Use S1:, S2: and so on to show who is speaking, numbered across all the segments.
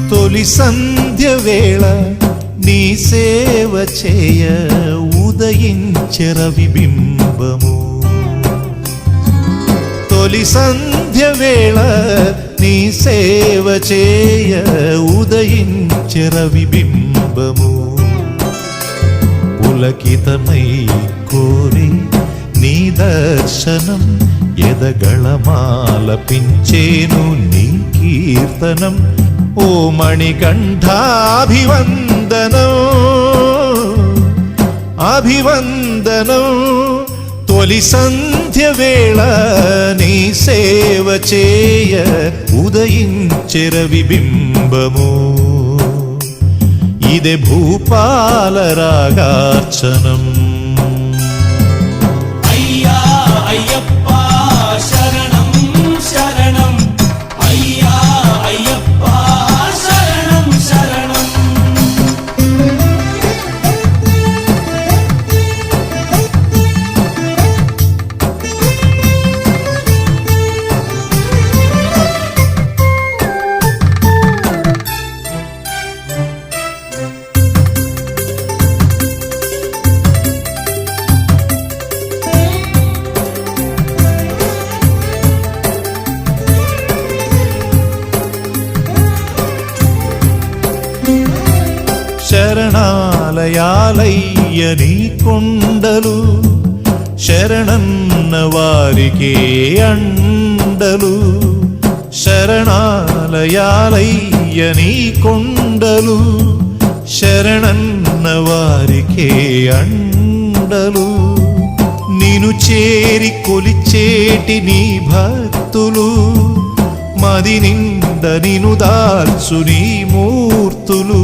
S1: తొలి సంధ్య వేళ నీ సేవ చేయ ఉదయించె రవిబింబము. తొలి సంధ్య వేళ నీ సేవ చేయ ఉదయించె రవిబింబము. పులకితమై కోరి నీ దర్శనం ఎదగళమాలపించేను నీ కీర్తనం. ఓ మణికంఠాభివందనం అభివందనం. తొలి సంధ్య వేళ నీ సేవ చేయ ఉదయించె రవిబింబము. ఇదే భూపాల రాగార్చనం.
S2: అయ్యా అయ్యప్ప శరణం శరణం, అయ్యా అయ్యప్ప శరణం శరణం.
S1: శరణాలయాలయ్య నీ కొండలు, శరణన్న వారికే అండలు. శరణాలయాలయ్య నీ కొండలు, శరణన్న వారికే అండలు. నిను చేరి కొలిచేటి నీ భక్తులు, మది నింద నిను దాల్చు నీ మూర్తులు.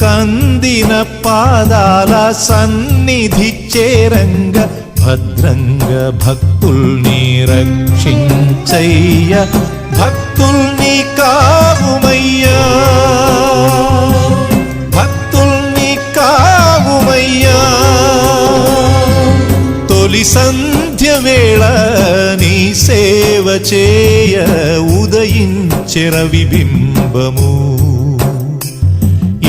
S1: కందిన పాదాల సన్నిధి చేరంగ భద్రంగ భక్తుల్ని రక్షించయ్య. భక్తుల్ని కావుమయ్యా, భక్తుల్ని కావుమయ్యా. తొలి సంధ్య వేళ నీ సేవ చేయ ఉదయించె రవిబింబము.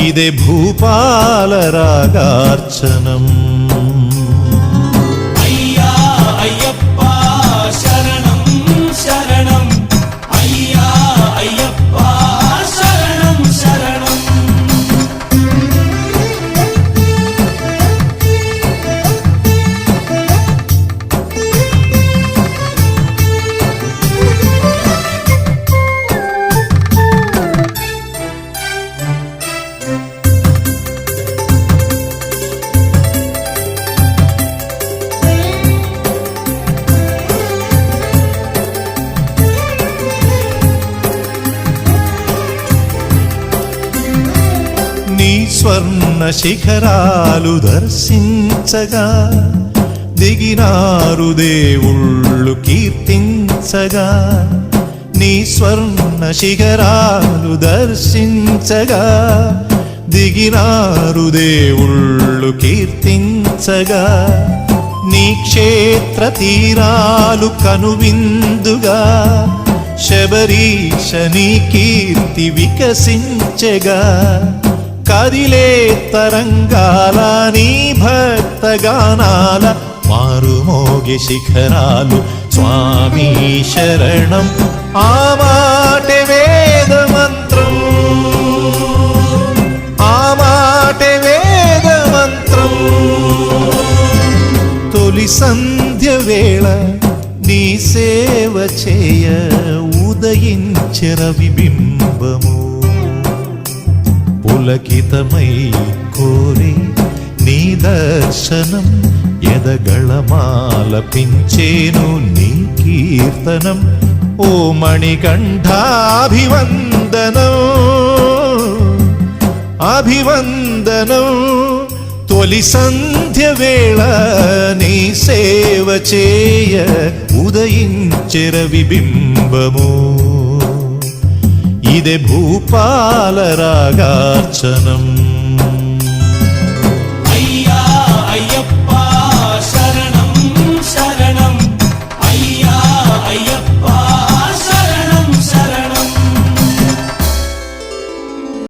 S1: ఇదే భూపాల రాగార్చనం.
S2: అయ్యా అయ్యప్ప శరణం శరణం, అయ్యా అయ్యప్ప శరణం శరణం.
S1: నీ స్వర్ణ శిఖరాలు దర్శించగా దిగినారు దేవుళ్ళు కీర్తించగా. నీ స్వర్ణ శిఖరాలు దర్శించగా దిగినారు దేవుళ్ళు కీర్తించగా. నీ క్షేత్ర తీరాలు కనువిందుగా శబరీశ నీ కీర్తి వికసించగా. కదిలే తరంగాల నీ భక్తగానాల మారుమోగే శిఖరాలు స్వామి శరణం. ఆ మాటే వేద మంత్రం, ఆ మాటే వేద మంత్రం. తొలి సంధ్య వేళ నీ సేవ చేయ ఉదయించె రవిబింబము. పులకితమై కోరి నీ దర్శనం ఎదగళమాలపించేను నీ కీర్తనం. ఓ మణికంఠాభివందనం అభివందనం. తొలి సంధ్య వేళ నీ సేవ చేయ ఉదయించెర విబింబము ఇదే భూపాల రాగార్చనం